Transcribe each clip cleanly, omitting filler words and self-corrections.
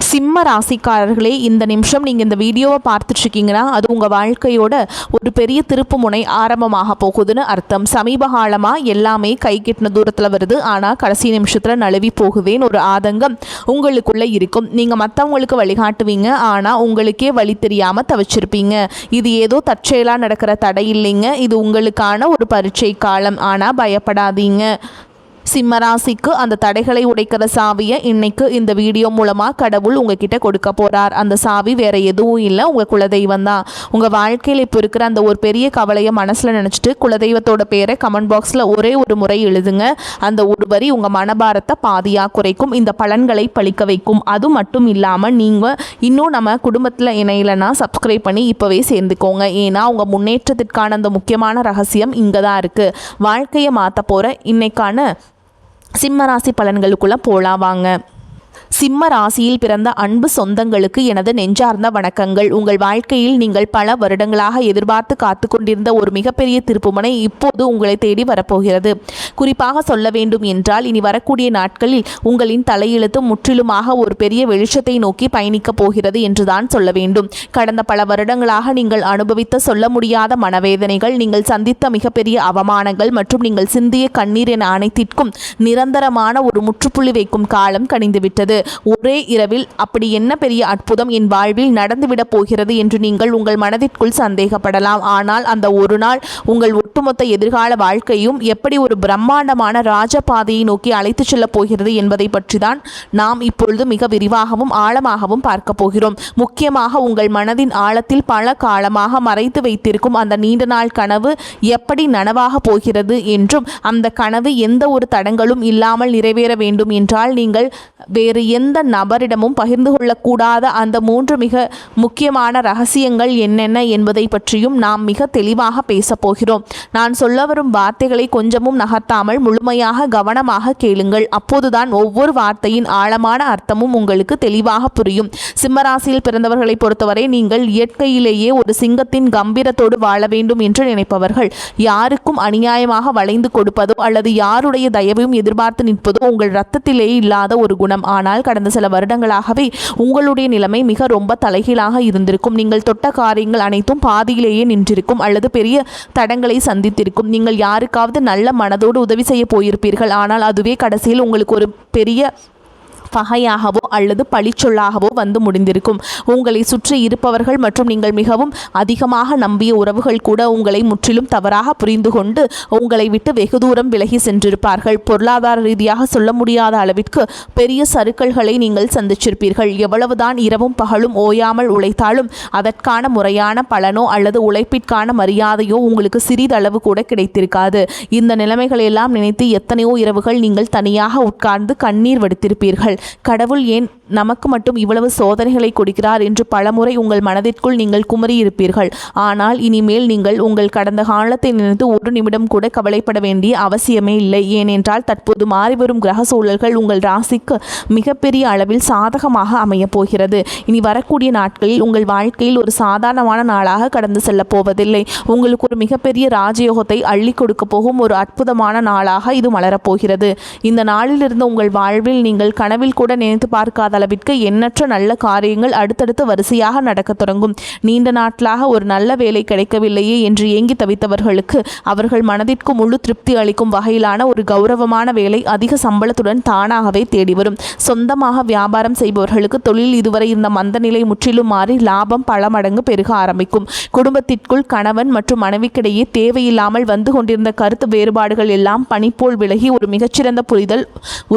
சிம்ம ராசிக்காரர்களே, இந்த நிமிஷம் நீங்கள் இந்த வீடியோவை பார்த்துட்ருக்கீங்கன்னா அது உங்கள் வாழ்க்கையோட ஒரு பெரிய திருப்பு முனை ஆரம்பமாக போகுதுன்னு அர்த்தம். சமீப காலமாக எல்லாமே கை கெட்டின தூரத்தில் வருது, ஆனால் கடைசி நிமிஷத்தில் நழுவி போகுதேன்னு ஒரு ஆதங்கம் உங்களுக்குள்ளே இருக்கும். நீங்கள் மற்றவங்களுக்கு வழிகாட்டுவீங்க, ஆனால் உங்களுக்கே வழி தெரியாமல் தவிச்சிருப்பீங்க. இது ஏதோ தற்செயலாக நடக்கிற தடை இல்லைங்க, இது உங்களுக்கான ஒரு பரீட்சை காலம். ஆனால் பயப்படாதீங்க. சிம்மராசிக்கு அந்த தடைகளை உடைக்கிற சாவியை இன்னைக்கு இந்த வீடியோ மூலமாக கடவுள் உங்ககிட்ட கொடுக்க போகிறார். அந்த சாவி வேறு எதுவும் இல்லை, உங்கள் குலதெய்வம் தான். உங்கள் வாழ்க்கையில் இப்போ இருக்கிற அந்த ஒரு பெரிய கவலையை மனசில் நினச்சிட்டு குலதெய்வத்தோட பேரை கமெண்ட் பாக்ஸில் ஒரே ஒரு முறை எழுதுங்க. அந்த ஒரு வரி உங்கள் மனபாரத்தை பாதியாக குறைக்கும், இந்த பலன்களை பழிக்க வைக்கும். அது மட்டும் இல்லாமல் நீங்கள் இன்னும் நம்ம குடும்பத்தில் இணையிலனா சப்ஸ்கிரைப் பண்ணி இப்போவே சேர்ந்துக்கோங்க. ஏன்னா உங்கள் முன்னேற்றத்திற்கான அந்த முக்கியமான ரகசியம் இங்கே தான் இருக்குது. வாழ்க்கையை மாற்ற போகிற இன்னைக்கான சிம்மராசி பலன்களுக்குள்ளே போலாம் வாங்க. சிம்ம ராசியில் பிறந்த அன்பு சொந்தங்களுக்கு எனது நெஞ்சார்ந்த வணக்கங்கள். உங்கள் வாழ்க்கையில் நீங்கள் பல வருடங்களாக எதிர்பார்த்து காத்து கொண்டிருந்த ஒரு மிகப்பெரிய திருப்புமுனை இப்போது உங்களை தேடி வரப்போகிறது. குறிப்பாக சொல்ல வேண்டும் என்றால் இனி வரக்கூடிய நாட்களில் உங்களின் தலையெழுத்து முற்றிலுமாக ஒரு பெரிய வெளிச்சத்தை நோக்கி பயணிக்கப் போகிறது என்றுதான் சொல்ல வேண்டும். கடந்த பல வருடங்களாக நீங்கள் அனுபவித்த சொல்ல முடியாத மனவேதனைகள், நீங்கள் சந்தித்த மிகப்பெரிய அவமானங்கள் மற்றும் நீங்கள் சிந்திய கண்ணீர் என அனைத்திற்கும் நிரந்தரமான ஒரு முற்றுப்புள்ளி வைக்கும் காலம் கனிந்துவிட்டது. ஒரே இரவில் அப்படி என்ன பெரிய அற்புதம் என் வாழ்வில் நடந்துவிடப் போகிறது என்று நீங்கள் உங்கள் மனதிற்குள் சந்தேகப்படலாம். ஆனால் அந்த ஒரு நாள் உங்கள் ஒட்டுமொத்த எதிர்கால வாழ்க்கையும் எப்படி ஒரு பிரம்மாண்டமான ராஜபாதையை நோக்கி அழைத்துச் செல்லப் போகிறது என்பதை பற்றி தான் நாம் இப்பொழுது மிக விரிவாகவும் ஆழமாகவும் பார்க்க போகிறோம். முக்கியமாக உங்கள் மனதின் ஆழத்தில் பல காலமாக மறைத்து வைத்திருக்கும் அந்த நீண்ட நாள் கனவு எப்படி நனவாக போகிறது என்றும், அந்த கனவு எந்த ஒரு தடங்களும் இல்லாமல் நிறைவேற வேண்டும் என்றால் நீங்கள் வேறு எந்த நபரிடமும் பகிர்ந்து கொள்ளக்கூடாத அந்த 3 மிக முக்கியமான ரகசியங்கள் என்னென்ன என்பதை பற்றியும் நாம் மிக தெளிவாக பேசப் போகிறோம். நான் சொல்ல வரும் வார்த்தைகளை கொஞ்சமும் நகர்த்தாமல் முழுமையாக கவனமாக கேளுங்கள். அப்போதுதான் ஒவ்வொரு வார்த்தையின் ஆழமான அர்த்தமும் உங்களுக்கு தெளிவாக புரியும். சிம்மராசியில் பிறந்தவர்களை பொறுத்தவரை நீங்கள் இயற்கையிலேயே ஒரு சிங்கத்தின் கம்பீரத்தோடு வாழ வேண்டும் என்று நினைப்பவர்கள். யாருக்கும் அநியாயமாக வளைந்து கொடுப்பதோ அல்லது யாருடைய தயவையும் எதிர்பார்த்து நிற்பதோ உங்கள் இரத்தத்திலேயே இல்லாத ஒரு குணம். ஆனால் கடந்த சில வருடங்களாகவே உங்களுடைய நிலைமை மிக ரொம்ப தலைகீழாக இருந்திருக்கும். நீங்கள் தொட்ட காரியங்கள் அனைத்தும் பாதியிலேயே நின்றிருக்கும் அல்லது பெரிய தடங்களை சந்தித்திருக்கும். நீங்கள் யாருக்காவது நல்ல மனதோடு உதவி செய்ய போயிருப்பீர்கள், ஆனால் அதுவே கடைசியில் உங்களுக்கு ஒரு பெரிய பகையாகவோ அல்லது பழிச்சொல்லாகவோ வந்து முடிந்திருக்கும். உங்களை சுற்றி இருப்பவர்கள் மற்றும் நீங்கள் மிகவும் அதிகமாக நம்பிய உறவுகள் கூட உங்களை முற்றிலும் தவறாக புரிந்து கொண்டு உங்களை விட்டு வெகு தூரம் விலகி சென்றிருப்பார்கள். பொருளாதார ரீதியாக சொல்ல முடியாத அளவிற்கு பெரிய சறுக்கல்களை நீங்கள் சந்திச்சிருப்பீர்கள். எவ்வளவுதான் இரவும் பகலும் ஓயாமல் உழைத்தாலும் அதற்கான முறையான பலனோ அல்லது உழைப்பிற்கான மரியாதையோ உங்களுக்கு சிறிதளவு கூட கிடைத்திருக்காது. இந்த நிலைமைகளெல்லாம் நினைத்து எத்தனையோ இரவுகள் நீங்கள் தனியாக உட்கார்ந்து கண்ணீர் வடித்திருப்பீர்கள். கடவுள் ஏன் நமக்கு மட்டும் இவ்வளவு சோதனைகளை கொடுக்கிறார் என்று பலமுறை உங்கள் மனதிற்குள் நீங்கள் குமரியிருப்பீர்கள். ஆனால் இனிமேல் நீங்கள் உங்கள் கடந்த காலத்தை நினைத்து ஒரு நிமிடம் கூட கவலைப்பட வேண்டிய அவசியமே இல்லை. ஏனென்றால் தற்போது மாறிவரும் கிரக சூழல்கள் உங்கள் ராசிக்கு மிகப்பெரிய அளவில் சாதகமாக அமையப் போகிறது. இனி வரக்கூடிய நாட்களில் உங்கள் வாழ்க்கையில் ஒரு சாதாரணமான நாளாக கடந்து செல்லப் போவதில்லை. உங்களுக்கு ஒரு மிகப்பெரிய ராஜயோகத்தை அள்ளி கொடுக்க போகும் ஒரு அற்புதமான நாளாக இது மலரப்போகிறது. இந்த நாளிலிருந்து உங்கள் வாழ்வில் நீங்கள் கனவில் கூட நினைத்து பார்க்காத அளவிற்கு எண்ணற்ற நல்ல காரியங்கள் அடுத்தடுத்து வரிசையாக நடக்க தொடங்கும். நீண்ட நாட்களாக ஒரு நல்ல வேலை கிடைக்கவில்லையே என்று ஏங்கி தவித்தவர்களுக்கு அவர்கள் மனதிற்கு முழு திருப்தி அளிக்கும் வகையிலான ஒரு கௌரவமான வேலை அதிக சம்பளத்துடன் தானாகவே தேடி வரும். சொந்தமாக வியாபாரம் செய்பவர்களுக்கு தொழில் இதுவரை இருந்த மந்த நிலை முற்றிலும் மாறி லாபம் பல மடங்கு பெருக ஆரம்பிக்கும். குடும்பத்திற்குள் கணவன் மற்றும் மனைவிக்கிடையே தேவையில்லாமல் வந்து கொண்டிருந்த கருத்து வேறுபாடுகள் எல்லாம் பனிப்போல் விலகி ஒரு மிகச்சிறந்த புரிதல்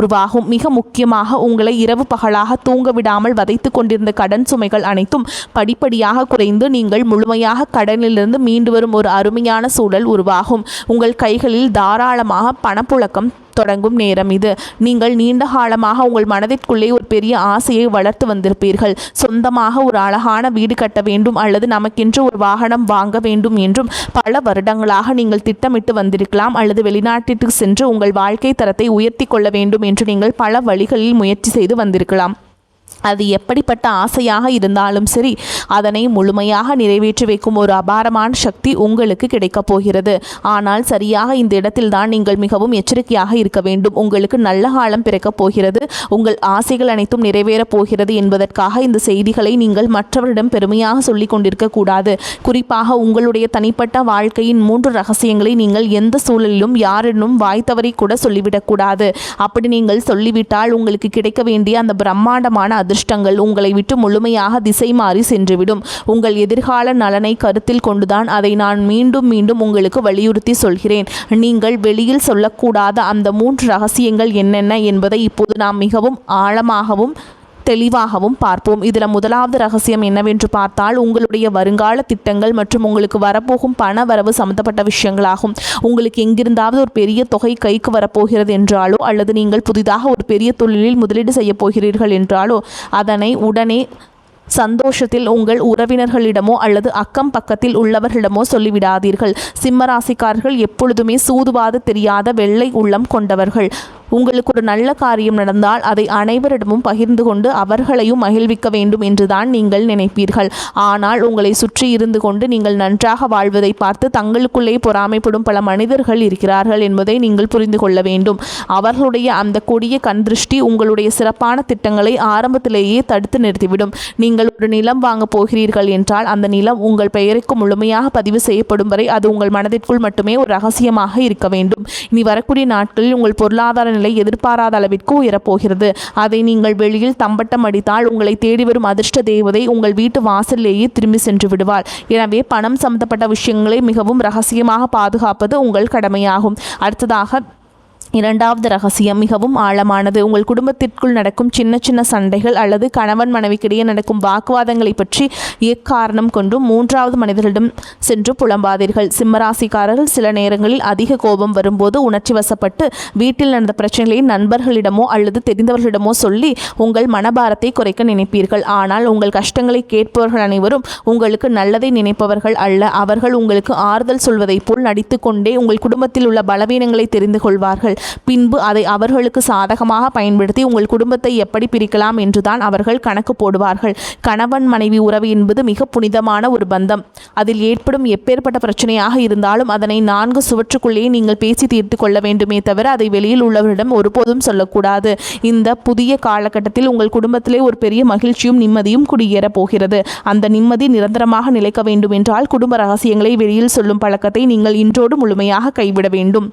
உருவாகும். மிக முக்கியமாக உங்களை இரவு பகலாக தூங்க விடாமல் வதைத்து கொண்டிருந்த கடன் சுமைகள் அனைத்தும் படிப்படியாக குறைந்து நீங்கள் முழுமையாக கடனிலிருந்து மீண்டு வரும் ஒரு அருமையான சூழல் உருவாகும். உங்கள் கைகளில் தாராளமாக பணப்புழக்கம் தொடங்கும் நேரம் இது. நீங்கள் நீண்ட காலமாக உங்கள் மனதிற்குள்ளே ஒரு பெரிய ஆசையை வளர்த்து வந்திருப்பீர்கள். சொந்தமாக ஒரு அழகான வீடு கட்ட வேண்டும் அல்லது நமக்கென்று ஒரு வாகனம் வாங்க வேண்டும் என்றும் பல வருடங்களாக நீங்கள் திட்டமிட்டு வந்திருக்கலாம். அல்லது வெளிநாட்டிற்கு சென்று உங்கள் வாழ்க்கை தரத்தை உயர்த்தி கொள்ள வேண்டும் என்று நீங்கள் பல வழிகளில் முயற்சி செய்து வந்திருக்கலாம். அது எப்படிப்பட்ட ஆசையாக இருந்தாலும் சரி, அதனை முழுமையாக நிறைவேற்றி வைக்கும் ஒரு அபாரமான சக்தி உங்களுக்கு கிடைக்கப் போகிறது. ஆனால் சரியாக இந்த இடத்தில்தான் நீங்கள் மிகவும் எச்சரிக்கையாக இருக்க வேண்டும். உங்களுக்கு நல்ல காலம் பிறக்கப் போகிறது, உங்கள் ஆசைகள் அனைத்தும் நிறைவேறப் போகிறது என்பதற்காக இந்த செய்திகளை நீங்கள் மற்றவரிடம் பெருமையாக சொல்லிக் கொண்டிருக்க கூடாது. குறிப்பாக உங்களுடைய தனிப்பட்ட வாழ்க்கையின் 3 ரகசியங்களை நீங்கள் எந்த சூழலிலும் யாரிடம் வாய் தவறி கூட சொல்லிவிடக்கூடாது. அப்படி நீங்கள் சொல்லிவிட்டால் உங்களுக்கு கிடைக்க வேண்டிய அந்த பிரம்மாண்டமான அதிர்ஷ்டங்கள் உங்களை விட்டு முழுமையாக திசை மாறி சென்றுவிடும். உங்கள் எதிர்கால நலனை கருத்தில் கொண்டுதான் அதை நான் மீண்டும் மீண்டும் உங்களுக்கு வலியுறுத்தி சொல்கிறேன். நீங்கள் வெளியில் சொல்லக்கூடாத அந்த 3 ரகசியங்கள் என்னென்ன என்பதை இப்போது நாம் மிகவும் ஆழமாகவும் தெளிவாகவும் பார்ப்போம். இதில் முதலாவது ரகசியம் என்னவென்று பார்த்தால், உங்களுடைய வருங்கால திட்டங்கள் மற்றும் உங்களுக்கு வரப்போகும் பண வரவு சம்பந்தப்பட்ட விஷயங்களாகும். உங்களுக்கு எங்கிருந்தாவது ஒரு பெரிய தொகை கைக்கு வரப்போகிறது என்றாலோ, அல்லது நீங்கள் புதிதாக ஒரு பெரிய தொழிலில் முதலீடு செய்ய போகிறீர்கள் என்றாலோ, அதனை உடனே சந்தோஷத்தில் உங்கள் உறவினர்களிடமோ அல்லது அக்கம் பக்கத்தில் உள்ளவர்களிடமோ சொல்லிவிடாதீர்கள். சிம்மராசிக்காரர்கள் எப்பொழுதுமே சூதுவாது தெரியாத வெள்ளை உள்ளம் கொண்டவர்கள். உங்களுக்கு ஒரு நல்ல காரியம் நடந்தால் அதை அனைவரிடமும் பகிர்ந்து கொண்டு அவர்களையும் மகிழ்விக்க வேண்டும் என்றுதான் நீங்கள் நினைப்பீர்கள். ஆனால் உங்களை சுற்றி இருந்து கொண்டு நீங்கள் நன்றாக வாழ்வதை பார்த்து தங்களுக்குள்ளே பொறாமைப்படும் பல மனிதர்கள் இருக்கிறார்கள் என்பதை நீங்கள் புரிந்து கொள்ள வேண்டும். அவர்களுடைய அந்த கொடிய கண் திருஷ்டி உங்களுடைய சிறப்பான திட்டங்களை ஆரம்பத்திலேயே தடுத்து நிறுத்திவிடும். நீங்கள் ஒரு நிலம் வாங்க போகிறீர்கள் என்றால் அந்த நிலம் உங்கள் பெயருக்கு முழுமையாக பதிவு செய்யப்படும் வரை அது உங்கள் மனதிற்குள் மட்டுமே ஒரு ரகசியமாக இருக்க வேண்டும். இனி வரக்கூடிய நாட்களில் உங்கள் பொருளாதார நிலை எதிர்பாராத அளவிற்கு உயரப்போகிறது. அதை நீங்கள் வெளியில் தம்பட்டம் அடித்தால் உங்களை தேடி வரும் அதிர்ஷ்ட தேவதை உங்கள் வீட்டு வாசலிலேயே திரும்பி சென்று விடுவார். எனவே பணம் சம்பந்தப்பட்ட விஷயங்களை மிகவும் ரகசியமாக பாதுகாப்பது உங்கள் கடமையாகும். அடுத்ததாக இரண்டாவது ரகசியம் மிகவும் ஆழமானது. உங்கள் குடும்பத்திற்குள் நடக்கும் சின்ன சின்ன சண்டைகள் அல்லது கணவன் மனைவிக்கிடையே நடக்கும் வாக்குவாதங்களை பற்றி எக்காரணம் கொண்டும் 3வது மனிதர்களிடம் சென்று புலம்பாதீர்கள். சிம்மராசிக்காரர்கள் சில நேரங்களில் அதிக கோபம் வரும்போது உணர்ச்சி வசப்பட்டு வீட்டில் நடந்த பிரச்சனைகளை நண்பர்களிடமோ அல்லது தெரிந்தவர்களிடமோ சொல்லி உங்கள் மனபாரத்தை குறைக்க நினைப்பீர்கள். ஆனால் உங்கள் கஷ்டங்களை கேட்பவர்கள் அனைவரும் உங்களுக்கு நல்லதை நினைப்பவர்கள் அல்ல. அவர்கள் உங்களுக்கு ஆறுதல் சொல்வதைப் போல் நடித்து கொண்டே உங்கள் குடும்பத்தில் உள்ள பலவீனங்களை தெரிந்து கொள்வார்கள். பின்பு அதை அவர்களுக்கு சாதகமாக பயன்படுத்தி உங்கள் குடும்பத்தை எப்படி பிரிக்கலாம் என்றுதான் அவர்கள் கணக்கு போடுவார்கள். கணவன் மனைவி உறவு என்பது மிக புனிதமான ஒரு பந்தம். அதில் ஏற்படும் எப்பேற்பட்ட பிரச்சனையாக இருந்தாலும் அதனை 4 சுவற்றுக்குள்ளேயே நீங்கள் பேசி தீர்த்து கொள்ள வேண்டுமே தவிர அதை வெளியில் உள்ளவரிடம் ஒருபோதும் சொல்லக்கூடாது. இந்த புதிய காலகட்டத்தில் உங்கள் குடும்பத்திலே ஒரு பெரிய மகிழ்ச்சியும் நிம்மதியும் குடியேறப் போகிறது. அந்த நிம்மதி நிரந்தரமாக நிலைக்க வேண்டும் என்றால் குடும்ப ரகசியங்களை வெளியில் சொல்லும் பழக்கத்தை நீங்கள் இன்றோடு முழுமையாக கைவிட வேண்டும்.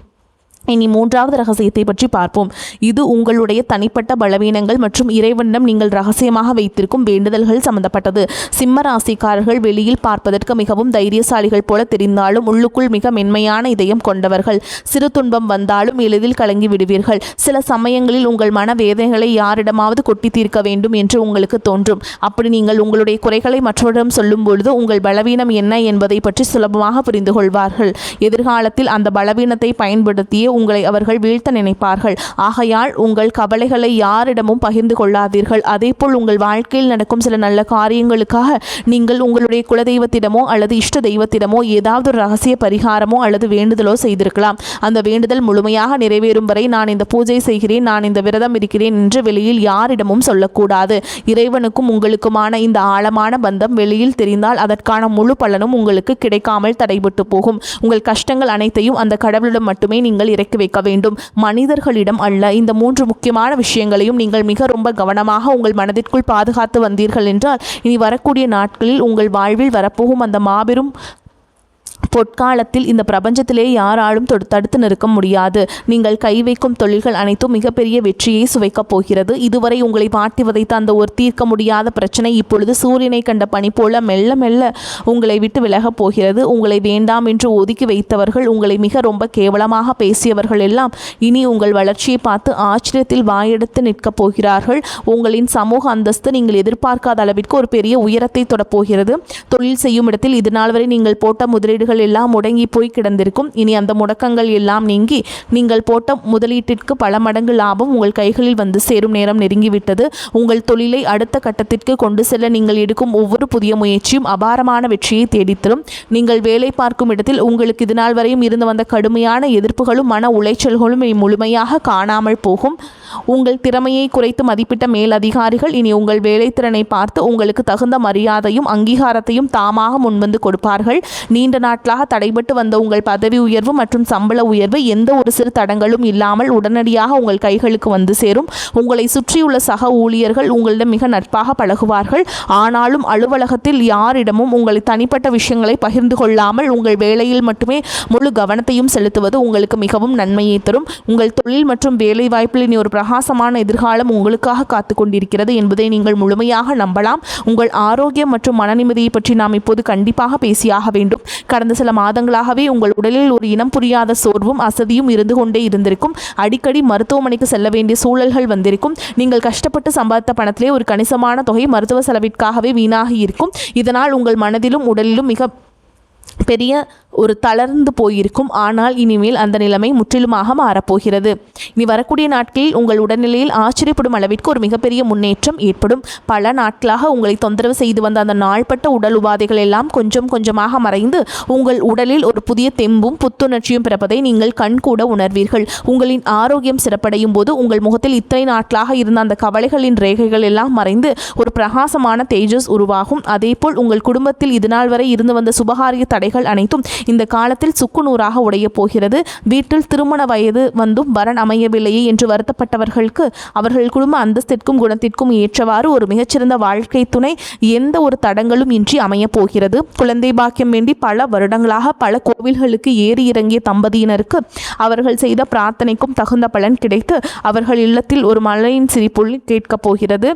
இனி 3வது ரகசியத்தை பற்றி பார்ப்போம். இது உங்களுடைய தனிப்பட்ட பலவீனங்கள் மற்றும் இறைவனிடம் நீங்கள் ரகசியமாக வைத்திருக்கும் வேண்டுதல்கள் சம்பந்தப்பட்டது. சிம்ம ராசிக்காரர்கள் வெளியில் பார்ப்பதற்கு மிகவும் தைரியசாலிகள் போல தெரிந்தாலும் உள்ளுக்குள் மிக மென்மையான இதயம் கொண்டவர்கள். சிறு துன்பம் வந்தாலும் எளிதில் கலங்கி விடுவீர்கள். சில சமயங்களில் உங்கள் மனவேதனைகளை யாரிடமாவது கொட்டி தீர்க்க வேண்டும் என்று உங்களுக்கு தோன்றும். அப்படி நீங்கள் உங்களுடைய குறைகளை மற்றவரிடம் சொல்லும் பொழுது உங்கள் பலவீனம் என்ன என்பதை பற்றி சுலபமாக புரிந்து கொள்வார்கள். எதிர்காலத்தில் அந்த பலவீனத்தை பயன்படுத்தியே உங்களை அவர்கள் வீழ்த்த நினைப்பார்கள். ஆகையால் உங்கள் கவலைகளை யாரிடமும் பகிர்ந்து கொள்ளாதீர்கள். அதேபோல் உங்கள் வாழ்க்கையில் நடக்கும் சில நல்ல காரியங்களுக்காக நீங்கள் உங்களுடைய குலதெய்வத்திடமோ அல்லது இஷ்ட தெய்வத்திடமோ ஏதாவது ஒரு ரகசிய பரிகாரமோ அல்லது வேண்டுதலோ செய்திருக்கலாம். அந்த வேண்டுதல் முழுமையாக நிறைவேறும் வரை நான் இந்த பூஜை செய்கிறேன், நான் இந்த விரதம் இருக்கிறேன் என்று வெளியில் யாரிடமும் சொல்லக்கூடாது. இறைவனுக்கும் உங்களுக்குமான இந்த ஆழமான பந்தம் வெளியில் தெரிந்தால் அதற்கான முழு பலனும் உங்களுக்கு கிடைக்காமல் தடைபட்டு போகும். உங்கள் கஷ்டங்கள் அனைத்தையும் அந்த கடவுளிடம் மட்டுமே நீங்கள் இறக்கி வைக்க வேண்டும், மனிதர்களிடம் அல்ல. இந்த 3 முக்கியமான விஷயங்களையும் நீங்கள் மிக ரொம்ப கவனமாக உங்கள் மனதிற்குள் பாதுகாத்து வந்தீர்கள் என்றால் இனி வரக்கூடிய நாட்களில் உங்கள் வாழ்வில் வரப்போகும் அந்த மாபெரும் பொற்காலத்தில் இந்த பிரபஞ்சத்திலே யாராலும் தடுத்து நிற்க முடியாது. நீங்கள் கை வைக்கும் தொழில்கள் அனைத்தும் மிகப்பெரிய வெற்றியை சுவைக்கப் போகிறது. இதுவரை உங்களை மாட்டி வதைத்த அந்த ஒரு தீர்க்க முடியாத பிரச்சனை இப்பொழுது சூரியனை கண்ட பனி போல மெல்ல மெல்ல உங்களை விட்டு விலகப் போகிறது. உங்களை வேண்டாம் என்று ஒதுக்கி வைத்தவர்கள், உங்களை மிக ரொம்ப கேவலமாக பேசியவர்கள் எல்லாம் இனி உங்கள் வளர்ச்சியை பார்த்து ஆச்சரியத்தில் வாயெடுத்து நிற்கப் போகிறார்கள். உங்களின் சமூக அந்தஸ்து நீங்கள் எதிர்பார்க்காத அளவிற்கு ஒரு பெரிய உயரத்தை தொடப்போகிறது. தொழில் செய்யும் இடத்தில் இதுநாள் வரை நீங்கள் போட்ட முதலீடுகள் எல்லாம் முடங்கி போய் கிடந்திருக்கும். இனி அந்த முடக்கங்கள் எல்லாம் நீங்கி நீங்கள் போட்ட முதலீட்டிற்கு பல மடங்கு லாபம் உங்கள் கைகளில் வந்து சேரும் நேரம் நெருங்கிவிட்டது. உங்கள் தொழிலை அடுத்த கட்டத்திற்கு கொண்டு செல்ல நீங்கள் எடுக்கும் ஒவ்வொரு புதிய முயற்சியும் அபாரமான வெற்றியை தேடித்தரும். நீங்கள் வேலை பார்க்கும் இடத்தில் உங்களுக்கு இதுநாள் வரையும் இருந்து வந்த கடுமையான எதிர்ப்புகளும் மன உளைச்சல்களும் முழுமையாக காணாமல் போகும். உங்கள் திறமையை குறைத்து மதிப்பிட்ட மேலதிகாரிகள் இனி உங்கள் வேலைத்திறனை பார்த்து உங்களுக்கு தகுந்த மரியாதையும் அங்கீகாரத்தையும் தாமாக முன்வந்து கொடுப்பார்கள். நீண்ட நாட்களாக தடைபட்டு வந்த உங்கள் பதவி உயர்வு மற்றும் சம்பள உயர்வு எந்த ஒரு சிறு தடங்களும் இல்லாமல் உடனடியாக உங்கள் கைகளுக்கு வந்து சேரும். உங்களை சுற்றியுள்ள சக ஊழியர்கள் உங்களிடம் மிக நட்பாக பழகுவார்கள். ஆனாலும் அலுவலகத்தில் யாரிடமும் உங்களை தனிப்பட்ட விஷயங்களை பகிர்ந்து கொள்ளாமல் உங்கள் வேலையில் மட்டுமே முழு கவனத்தையும் செலுத்துவது உங்களுக்கு மிகவும் நன்மையை தரும். உங்கள் தொழில் மற்றும் வேலை வாய்ப்பில் இனி ஒரு பிரகாசமான எதிர்காலம் உங்களுக்காக காத்து கொண்டிருக்கிறது என்பதை நீங்கள் முழுமையாக நம்பலாம். உங்கள் ஆரோக்கியம் மற்றும் மனநிம்மதியை பற்றி நாம் இப்போது கண்டிப்பாக பேசியாக வேண்டும். கடந்த சில மாதங்களாகவே உங்கள் உடலில் ஒரு இனம் புரியாத சோர்வும் அசதியும் இருந்து கொண்டே இருந்திருக்கும். அடிக்கடி மருத்துவமனைக்கு செல்ல வேண்டிய சூழல்கள் வந்திருக்கும். நீங்கள் கஷ்டப்பட்டு சம்பாதித்த பணத்திலே ஒரு கணிசமான தொகை மருத்துவ செலவிற்காகவே வீணாகி இருக்கும். இதனால் உங்கள் மனதிலும் உடலிலும் மிக பெரிய ஒரு தளர்ந்து போயிருக்கும். ஆனால் இனிமேல் அந்த நிலைமை முற்றிலுமாக மாறப்போகிறது. இனி வரக்கூடிய நாட்களில் உங்கள் உடல்நிலையில் ஆச்சரியப்படும் அளவிற்கு ஒரு மிகப்பெரிய முன்னேற்றம் ஏற்படும். பல நாட்களாக உங்களை தொந்தரவு செய்து வந்த அந்த நாள்பட்ட உடல் உபாதைகள் எல்லாம் கொஞ்சம் கொஞ்சமாக மறைந்து உங்கள் உடலில் ஒரு புதிய தெம்பும் புத்துணர்ச்சியும் பிறப்பதை நீங்கள் கண்கூட உணர்வீர்கள். உங்களின் ஆரோக்கியம் சிறப்படையும் போது உங்கள் முகத்தில் இத்தனை நாட்களாக இருந்த அந்த கவலைகளின் ரேகைகள் எல்லாம் மறைந்து ஒரு பிரகாசமான தேஜஸ் உருவாகும். அதேபோல் உங்கள் குடும்பத்தில் இதுநாள் வரை இருந்து வந்த சுபகாரிய தடைகள் அனைத்தும் இந்த காலத்தில் சுக்குநூறாக உடைய போகிறது. வீட்டில் திருமண வயது வந்தும் வரன் அமையவில்லையே என்று வருத்தப்பட்டவர்களுக்கு அவர்கள் குடும்ப அந்தஸ்திற்கும் குணத்திற்கும் ஏற்றவாறு ஒரு மிகச்சிறந்த வாழ்க்கை துணை எந்த ஒரு தடங்களும் இன்றி அமைய போகிறது. குழந்தை பாக்கியம் வேண்டி பல வருடங்களாக பல கோவில்களுக்கு ஏறி இறங்கிய தம்பதியினருக்கு அவர்கள் செய்த பிரார்த்தனைக்கும் தகுந்த பலன் கிடைத்து அவர்கள் இல்லத்தில் ஒரு மழையின் சிரிப்புள்ளி கேட்கப் போகிறது.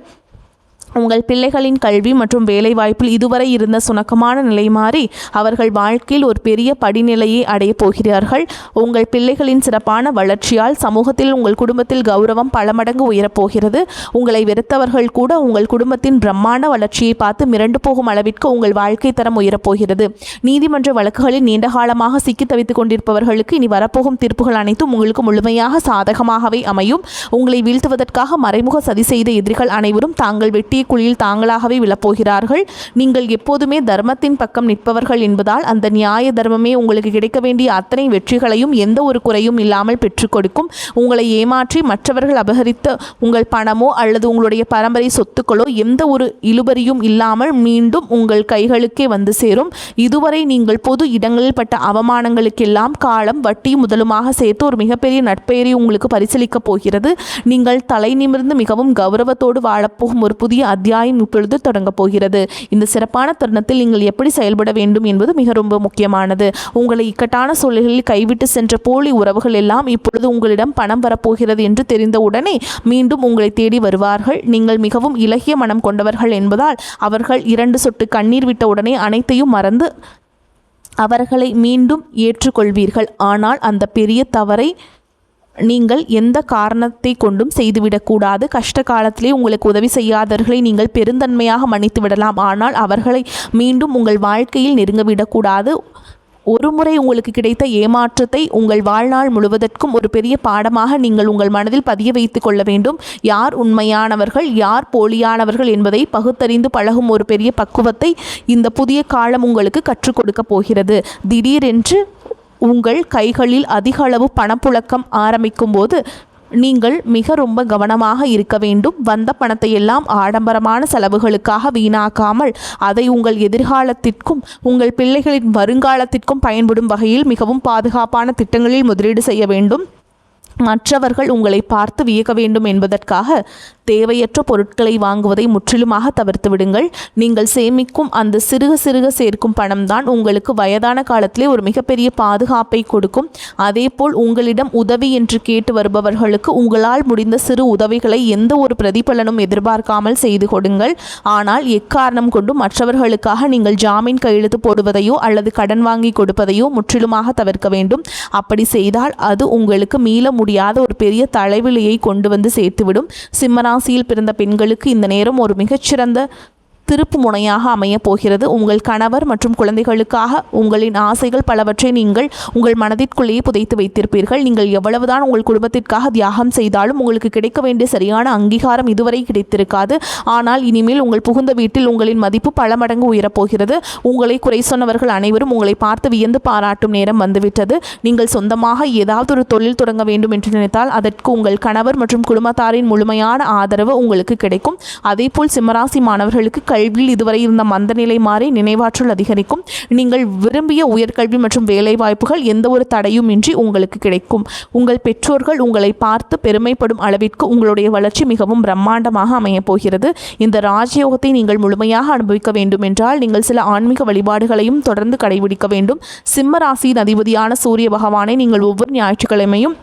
உங்கள் பிள்ளைகளின் கல்வி மற்றும் வேலைவாய்ப்பில் இதுவரை இருந்த சுணக்கமான நிலை மாறி அவர்கள் வாழ்க்கையில் ஒரு பெரிய படிநிலையை அடைய போகிறார்கள். உங்கள் பிள்ளைகளின் சிறப்பான வளர்ச்சியால் சமூகத்தில் உங்கள் குடும்பத்தில் கௌரவம் பல மடங்கு உயரப்போகிறது. உங்களை வெறுத்தவர்கள் கூட உங்கள் குடும்பத்தின் பிரம்மாண்ட வளர்ச்சியை பார்த்து மிரண்டு போகும் அளவிற்கு உங்கள் வாழ்க்கை தரம் உயரப்போகிறது. நீதிமன்ற வழக்குகளில் நீண்டகாலமாக சிக்கி தவித்துக் கொண்டிருப்பவர்களுக்கு இனி வரப்போகும் தீர்ப்புகள் அனைத்தும் உங்களுக்கு முழுமையாக சாதகமாகவே அமையும். உங்களை வீழ்த்துவதற்காக மறைமுக சதி செய்த எதிரிகள் அனைவரும் தாங்கள் வெட்டிய குழியில் தாங்களாகவே விழப்போகிறார்கள். நீங்கள் எப்போதுமே தர்மத்தின் பக்கம் நிற்பவர்கள் என்பதால் அந்த நியாய தர்மமே உங்களுக்கு கிடைக்க வேண்டிய அத்தனை வெற்றிகளையும் எந்த ஒரு குறையும் இல்லாமல் பெற்றுக் கொடுக்கும். உங்களை ஏமாற்றி மற்றவர்கள் அபகரித்த உங்கள் பணமோ அல்லது உங்களுடைய பரம்பரை சொத்துக்களோ எந்த ஒரு இழுபறியும் இல்லாமல் மீண்டும் உங்கள் கைகளுக்கே வந்து சேரும். இதுவரை நீங்கள் பொது இடங்களில் பட்ட அவமானங்களுக்கெல்லாம் காலம் வட்டி முதலுமாக சேர்த்து ஒரு மிகப்பெரிய நட்பெயரை உங்களுக்கு பரிசீலிக்கப் போகிறது. நீங்கள் தலை நிமிர்ந்து மிகவும் கௌரவத்தோடு வாழப்போகும் ஒரு புதிய அத்தியாயம் இப்பொழுது தொடங்கப் போகிறது. இந்த சிறப்பான தருணத்தில் நீங்கள் எப்படி செயல்பட வேண்டும் என்பது மிக ரொம்ப முக்கியமானது. உங்களை இக்கட்டான சூழலில் கைவிட்டு சென்ற போலி உறவுகள் எல்லாம் இப்பொழுது உங்களிடம் பணம் வரப்போகிறது என்று தெரிந்தவுடனே மீண்டும் உங்களை தேடி வருவார்கள். நீங்கள் மிகவும் இலகிய மனம் கொண்டவர்கள் என்பதால் அவர்கள் 2 சொட்டு கண்ணீர் விட்ட உடனே அனைத்தையும் மறந்து அவர்களை மீண்டும் ஏற்றுக்கொள்வீர்கள். ஆனால் அந்த பெரிய தவறை நீங்கள் எந்த காரணத்தை கொண்டும் செய்துவிடக்கூடாது. கஷ்ட காலத்திலே உங்களுக்கு உதவி செய்யாதவர்களை நீங்கள் பெருந்தன்மையாக மன்னித்து விடலாம். ஆனால் அவர்களை மீண்டும் உங்கள் வாழ்க்கையில் நெருங்கவிடக்கூடாது. ஒரு முறை உங்களுக்கு கிடைத்த ஏமாற்றத்தை உங்கள் வாழ்நாள் முழுவதற்கும் ஒரு பெரிய பாடமாக நீங்கள் உங்கள் மனதில் பதிய வைத்து கொள்ள வேண்டும். யார் உண்மையானவர்கள் யார் போலியானவர்கள் என்பதை பகுத்தறிந்து பழகும் ஒரு பெரிய பக்குவத்தை இந்த புதிய காலம் உங்களுக்கு கற்றுக் கொடுக்க போகிறது. திடீரென்று உங்கள் கைகளில் அதிக அளவு பணப்புழக்கம் ஆரம்பிக்கும் போது நீங்கள் மிக ரொம்ப கவனமாக இருக்க வேண்டும். வந்த பணத்தை எல்லாம் ஆடம்பரமான செலவுகளுக்காக வீணாக்காமல் அதை உங்கள் எதிர்காலத்திற்கும் உங்கள் பிள்ளைகளின் வருங்காலத்திற்கும் பயன்படும் வகையில் மிகவும் பாதுகாப்பான திட்டங்களில் முதலீடு செய்ய வேண்டும். மற்றவர்கள் உங்களை பார்த்து வியக்க வேண்டும் என்பதற்காக தேவையற்ற பொருட்களை வாங்குவதை முற்றிலுமாக தவிர்த்து விடுங்கள். நீங்கள் சேமிக்கும் அந்த சிறுக சிறுக சேர்க்கும் பணம்தான் உங்களுக்கு வயதான காலத்திலே ஒரு மிகப்பெரிய பாதுகாப்பை கொடுக்கும். அதேபோல் உங்களிடம் உதவி என்று கேட்டு வருபவர்களுக்கு உங்களால் முடிந்த சிறு உதவிகளை எந்த ஒரு பிரதிபலனும் எதிர்பார்க்காமல் செய்து கொடுங்கள். ஆனால் எக்காரணம் கொண்டும் மற்றவர்களுக்காக நீங்கள் ஜாமீன் கையெழுத்து போடுவதையோ அல்லது கடன் வாங்கி கொடுப்பதையோ முற்றிலுமாக தவிர்க்க வேண்டும். அப்படி செய்தால் அது உங்களுக்கு மீள முடியாத ஒரு பெரிய தலைவிலையை கொண்டு வந்து சேர்த்துவிடும். சிம்மராசியில் பிறந்த பெண்களுக்கு இந்த நேரம் ஒரு மிகச்சிறந்த திருப்பு முனையாக அமைய போகிறது. உங்கள் கணவர் மற்றும் குழந்தைகளுக்காக உங்களின் ஆசைகள் பலவற்றை நீங்கள் உங்கள் மனதிற்குள்ளேயே புதைத்து வைத்திருப்பீர்கள். நீங்கள் எவ்வளவுதான் உங்கள் குடும்பத்திற்காக தியாகம் செய்தாலும் உங்களுக்கு கிடைக்க வேண்டிய சரியான அங்கீகாரம் இதுவரை கிடைத்திருக்காது. ஆனால் இனிமேல் உங்கள் புகுந்த வீட்டில் உங்களின் மதிப்பு பல மடங்கு உயரப்போகிறது. உங்களை குறை சொன்னவர்கள் அனைவரும் உங்களை பார்த்து வியந்து பாராட்டும் நேரம் வந்துவிட்டது. நீங்கள் சொந்தமாக ஏதாவது ஒரு தொழில் தொடங்க வேண்டும் என்று நினைத்தால் அதற்கு உங்கள் கணவர் மற்றும் குடும்பத்தாரின் முழுமையான ஆதரவு உங்களுக்கு கிடைக்கும். அதேபோல் சிம்மராசி மாணவர்களுக்கு கல்வியில் இதுவரை இருந்த மந்தநிலை மாறி நினைவாற்றல் அதிகரிக்கும். நீங்கள் விரும்பிய உயர்கல்வி மற்றும் வேலை வாய்ப்புகள் எந்த ஒரு தடையுமின்றி உங்களுக்கு கிடைக்கும். உங்கள் பெற்றோர்கள் உங்களை பார்த்து பெருமைப்படும் அளவிற்கு உங்களுடைய வளர்ச்சி மிகவும் பிரம்மாண்டமாக அமையப் போகிறது. இந்த ராஜயோகத்தை நீங்கள் முழுமையாக அனுபவிக்க வேண்டும் என்றால் நீங்கள் சில ஆன்மீக வழிபாடுகளையும் தொடர்ந்து கடைபிடிக்க வேண்டும். சிம்ம ராசியின் அதிபதியான சூரிய பகவானை நீங்கள் ஒவ்வொரு ஞாயிற்றுக்கிழமையும்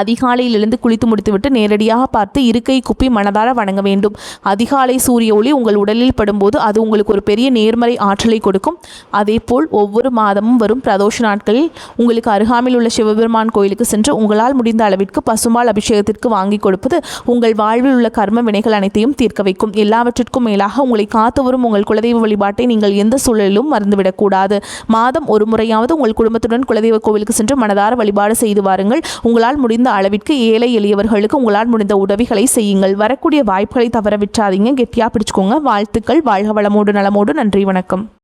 அதிகாலையில் எழுந்து குளித்து முடித்துவிட்டு நேரடியாக பார்த்து இருக்கை குப்பி மனதார வணங்க வேண்டும். அதிகாலை சூரிய ஒளி உங்கள் உடலில் படும்போது அது உங்களுக்கு ஒரு பெரிய நேர்மறை ஆற்றலை கொடுக்கும். அதேபோல் ஒவ்வொரு மாதமும் வரும் பிரதோஷ நாட்களில் உங்களுக்கு அருகாமையில் உள்ள சிவபெருமான் கோயிலுக்கு சென்று உங்களால் முடிந்த அளவிற்கு பசுமால் அபிஷேகத்திற்கு வாங்கி கொடுப்பது உங்கள் வாழ்வில் உள்ள கர்ம வினைகள் அனைத்தையும் தீர்க்க வைக்கும். எல்லாவற்றிற்கும் மேலாக உங்களை காத்து வரும் உங்கள் குலதெய்வ வழிபாட்டை நீங்கள் எந்த சூழலிலும் மறந்துவிடக்கூடாது. மாதம் ஒரு முறையாவது உங்கள் குடும்பத்துடன் குலதெய்வ கோவிலுக்கு சென்று மனதார வழிபாடு செய்து வாருங்கள். உங்களால் முடிந்த அளவிற்கு ஏழை எளியவர்களுக்கு உங்களால் முடிந்த உதவிகளை செய்யுங்கள். வரக்கூடிய வாய்ப்புகளை தவற விட்டாதீங்க. கெட்டியா பிடிச்சுக்கோங்க. வாழ்த்துக்கள். வாழ்க வளமோடு நலமோடு. நன்றி, வணக்கம்.